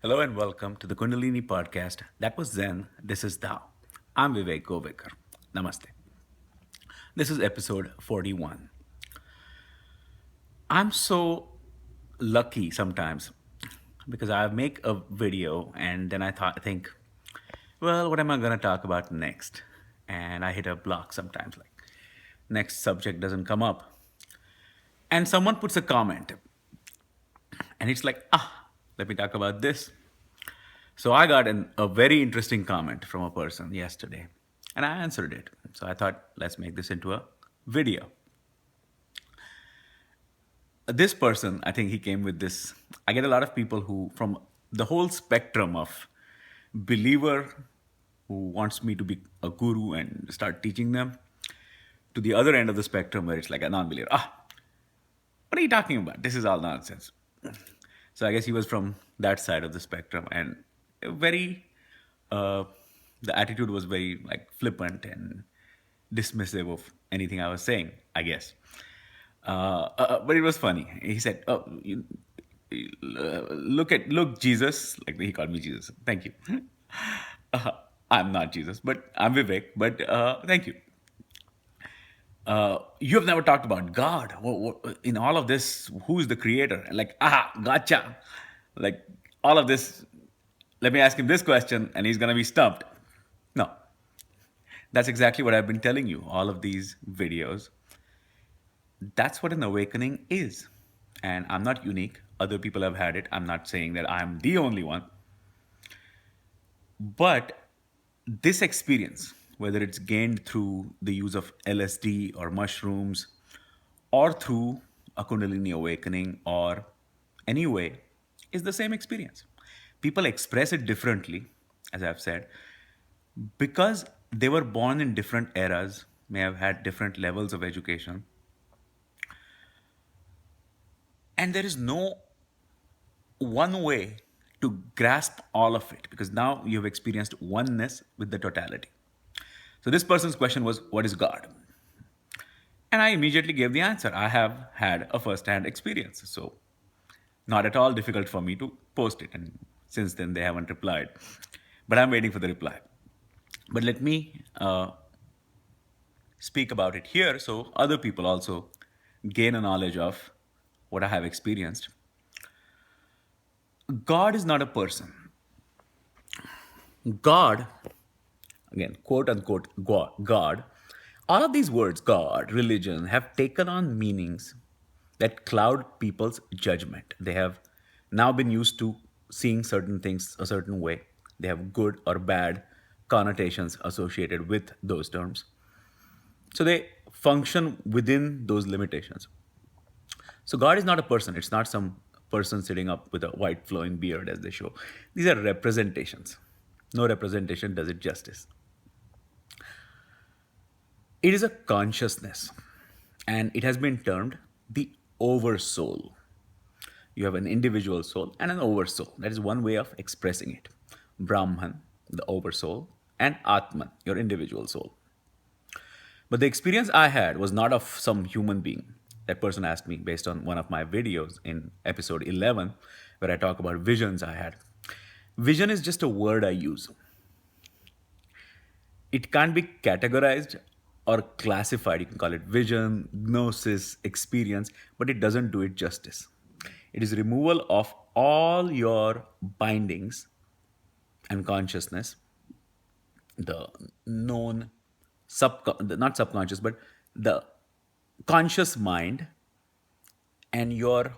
Hello and welcome to the Kundalini podcast. That was Zen. This is Thou. I'm Vivek Govekar. Namaste. This is episode 41. I'm so lucky sometimes because I make a video and then think, well, what am I going to talk about next? And I hit a block sometimes, like, next subject doesn't come up. And someone puts a comment and it's like, let me talk about this. So I got a very interesting comment from a person yesterday, and I answered it. So I thought, let's make this into a video. This person, I think he came with this. I get a lot of people who, from the whole spectrum of believer who wants me to be a guru and start teaching them, to the other end of the spectrum where it's like a non-believer. What are you talking about? This is all nonsense. So I guess he was from that side of the spectrum, and very, uh, the attitude was very like flippant and dismissive of anything I was saying, I guess. But it was funny. He said, "Oh, look, Jesus." Like he called me Jesus. Thank you. Uh, I'm not Jesus, but I'm Vivek. But thank you. You have never talked about God. In all of this, who's the creator? Like, gotcha. Like, all of this, let me ask him this question and he's going to be stumped. No, that's exactly what I've been telling you, all of these videos. That's what an awakening is. And I'm not unique. Other people have had it. I'm not saying that I'm the only one. But this experience, whether it's gained through the use of LSD or mushrooms, or through a Kundalini awakening, or any way, is the same experience. People express it differently, as I've said, because they were born in different eras, may have had different levels of education, and there is no one way to grasp all of it because now you've experienced oneness with the totality. So this person's question was, what is God? And I immediately gave the answer. I have had a first-hand experience. So not at all difficult for me to post it. And since then, they haven't replied. But I'm waiting for the reply. But let me speak about it here so other people also gain a knowledge of what I have experienced. God is not a person. God, again, quote unquote, God, all of these words, God, religion, have taken on meanings that cloud people's judgment. They have now been used to seeing certain things a certain way. They have good or bad connotations associated with those terms. So they function within those limitations. So God is not a person. It's not some person sitting up with a white flowing beard as they show. These are representations. No representation does it justice. It is a consciousness, and it has been termed the oversoul. You have an individual soul and an oversoul. That is one way of expressing it. Brahman, the oversoul, and Atman, your individual soul. But the experience I had was not of some human being. That person asked me based on one of my videos in episode 11, where I talk about visions I had. Vision is just a word I use. It can't be categorized or classified. You can call it vision, gnosis, experience, but it doesn't do it justice. It is removal of all your bindings and consciousness, the known not subconscious, but the conscious mind and your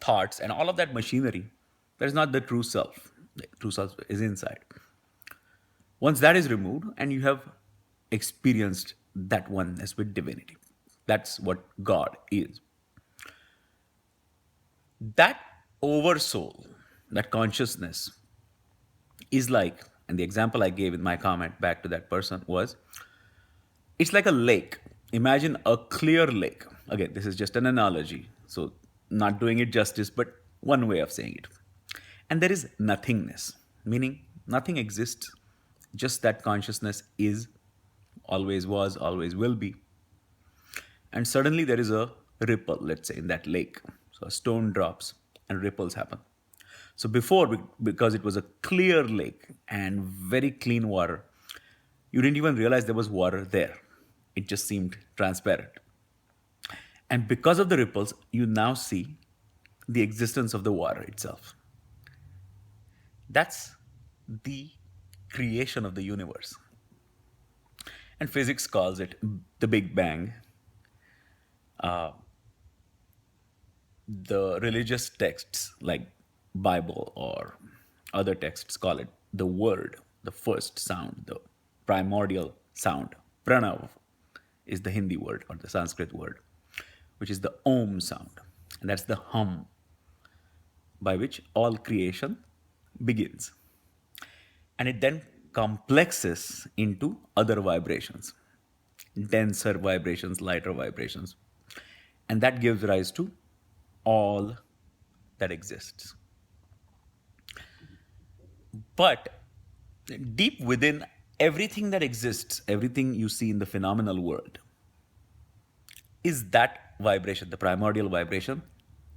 thoughts and all of that machinery. That is not the true self. The true self is inside. Once that is removed and you have experienced that oneness with divinity, that's what God is. That oversoul, that consciousness is like, and the example I gave in my comment back to that person was, it's like a lake. Imagine a clear lake. Again, this is just an analogy, so not doing it justice, but one way of saying it. And there is nothingness, meaning nothing exists, just that consciousness is, always was, always will be. And suddenly there is a ripple, let's say, in that lake. So a stone drops and ripples happen. So before, because it was a clear lake and very clean water, you didn't even realize there was water there. It just seemed transparent. And because of the ripples, you now see the existence of the water itself. That's the creation of the universe. And physics calls it the Big Bang. The religious texts like Bible or other texts call it the word, the first sound, the primordial sound. Pranav is the Hindi word or the Sanskrit word, which is the Om sound. And that's the hum by which all creation begins. And it then complexes into other vibrations, denser vibrations, lighter vibrations. And that gives rise to all that exists. But deep within everything that exists, everything you see in the phenomenal world, is that vibration, the primordial vibration,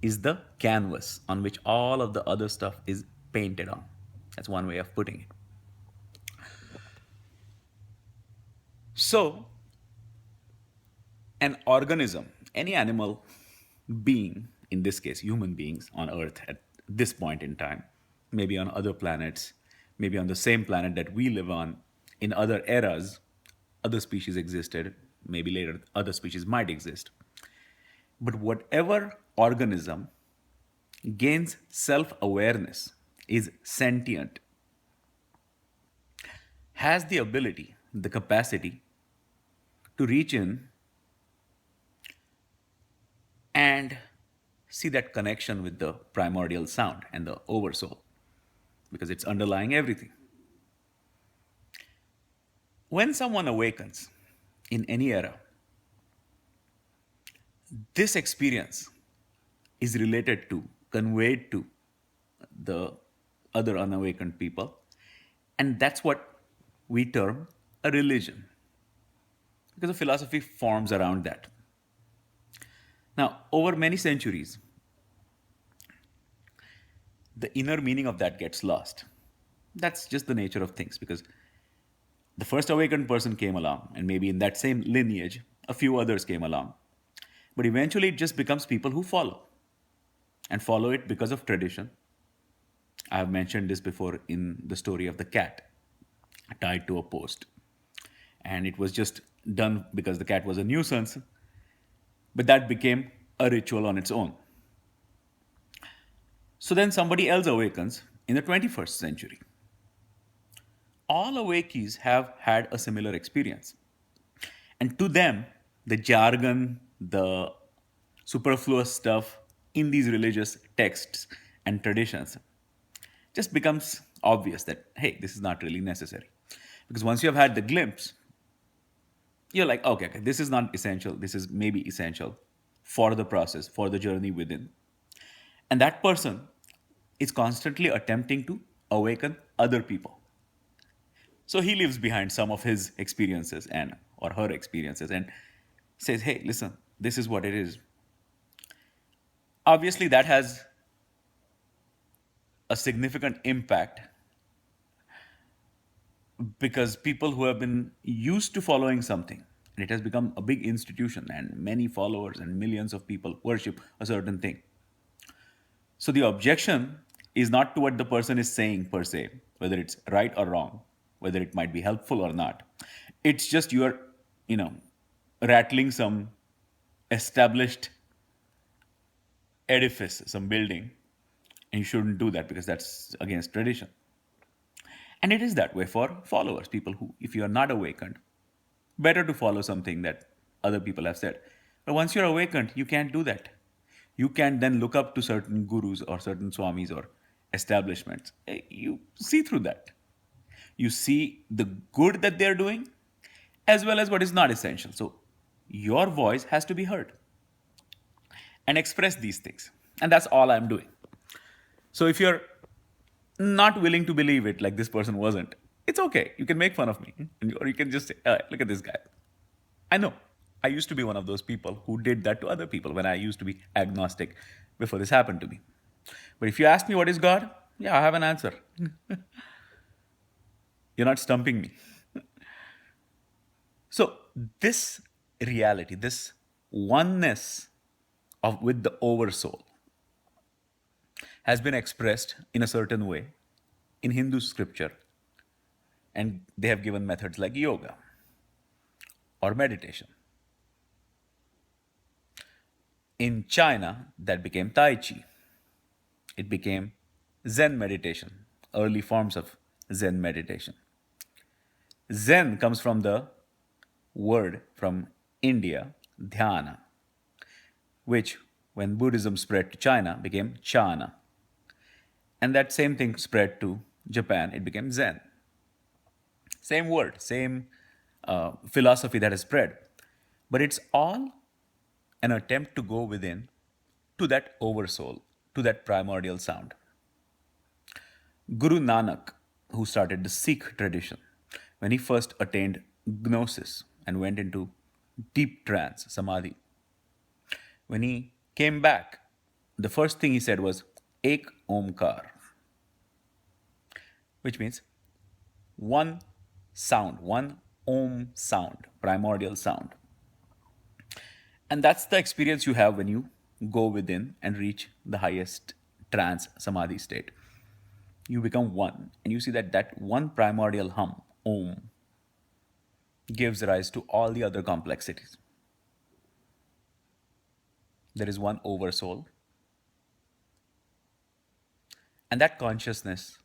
is the canvas on which all of the other stuff is painted on. That's one way of putting it. So, an organism, any animal being, in this case, human beings on Earth at this point in time, maybe on other planets, maybe on the same planet that we live on, in other eras, other species existed, maybe later other species might exist. But whatever organism gains self awareness, is sentient, has the ability, the capacity to reach in and see that connection with the primordial sound and the oversoul because it's underlying everything. When someone awakens in any era, this experience is related to, conveyed to the other unawakened people, and that's what we term a religion because the philosophy forms around that. Now, over many centuries, the inner meaning of that gets lost. That's just the nature of things because the first awakened person came along, and maybe in that same lineage, a few others came along. But eventually, it just becomes people who follow and follow it because of tradition. I have mentioned this before in the story of the cat tied to a post. And it was just done because the cat was a nuisance, but that became a ritual on its own. So then somebody else awakens in the 21st century. All awakees have had a similar experience. And to them, the jargon, the superfluous stuff in these religious texts and traditions just becomes obvious that, hey, this is not really necessary. Because once you have had the glimpse, you're like, okay, this is not essential. This is maybe essential for the process, for the journey within. And that person is constantly attempting to awaken other people. So he leaves behind some of his experiences and or her experiences and says, hey, listen, this is what it is. Obviously, that has a significant impact because people who have been used to following something and it has become a big institution and many followers and millions of people worship a certain thing. So the objection is not to what the person is saying per se, whether it's right or wrong, whether it might be helpful or not. It's just you're, you know, rattling some established edifice, some building, and you shouldn't do that because that's against tradition. And it is that way for followers, people who, if you are not awakened, better to follow something that other people have said. But once you're awakened, you can't do that. You can then look up to certain gurus or certain swamis or establishments. You see through that. You see the good that they're doing as well as what is not essential. So your voice has to be heard and express these things. And that's all I'm doing. So if you're not willing to believe it like this person wasn't, it's okay. You can make fun of me. Or you can just say, look at this guy. I know. I used to be one of those people who did that to other people when I used to be agnostic before this happened to me. But if you ask me what is God, Yeah, I have an answer. You're not stumping me. So, this reality, this oneness of with the oversoul has been expressed in a certain way in Hindu scripture, and they have given methods like yoga or meditation. In China, that became Tai Chi. It became Zen meditation, early forms of Zen meditation. Zen comes from the word from India, dhyana, which, when Buddhism spread to China, became Chana. And that same thing spread to Japan, it became Zen. Same word, same philosophy that has spread. But it's all an attempt to go within to that oversoul, to that primordial sound. Guru Nanak, who started the Sikh tradition, when he first attained gnosis and went into deep trance, samadhi, when he came back, the first thing he said was Ek Omkar, which means one sound, one Om sound, primordial sound. And that's the experience you have when you go within and reach the highest trance samadhi state. You become one, and you see that that one primordial hum, Om, gives rise to all the other complexities. There is one oversoul, and that consciousness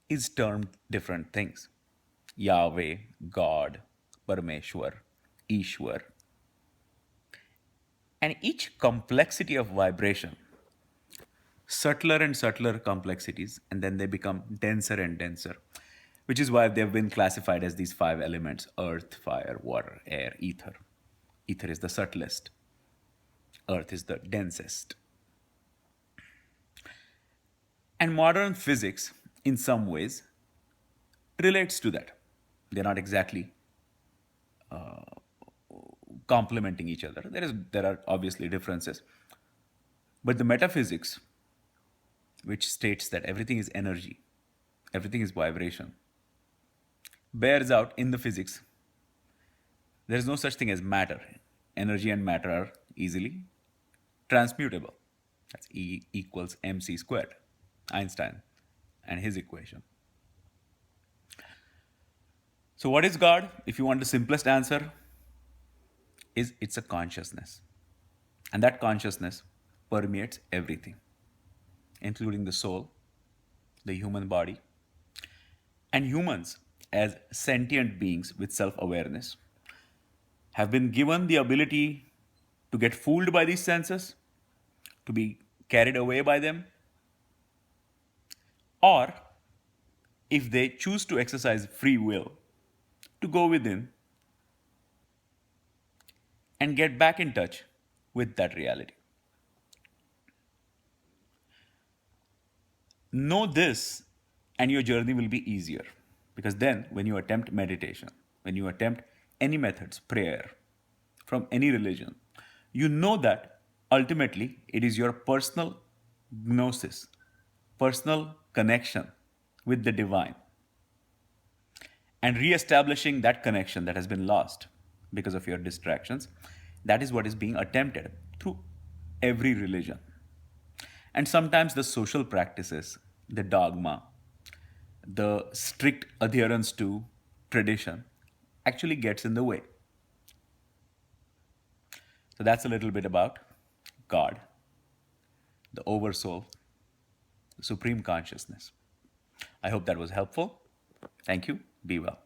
is termed different things: Yahweh, God, Parameshwar, Ishwar. And each complexity of vibration, subtler and subtler complexities, and then they become denser and denser, which is why they've been classified as these five elements: earth, fire, water, air, ether. Ether is the subtlest, earth is the densest. And modern physics, in some ways, relates to that. They're not exactly complementing each other. There are obviously differences. But the metaphysics, which states that everything is energy, everything is vibration, bears out in the physics. There is no such thing as matter. Energy and matter are easily transmutable. That's E equals mc squared. Einstein and his equation. So, what is God? If you want the simplest answer, is it's a consciousness. And that consciousness permeates everything, including the soul, the human body, and humans as sentient beings with self awareness have been given the ability to get fooled by these senses, to be carried away by them, or if they choose to exercise free will, to go within and get back in touch with that reality. Know this, and your journey will be easier. Because then, when you attempt meditation, when you attempt any methods, prayer, from any religion, you know that ultimately it is your personal gnosis, personal connection with the divine, and re-establishing that connection that has been lost because of your distractions. That is what is being attempted through every religion. And sometimes the social practices, the dogma, the strict adherence to tradition actually gets in the way. So that's a little bit about God, the oversoul, the supreme consciousness. I hope that was helpful. Thank you. Be well.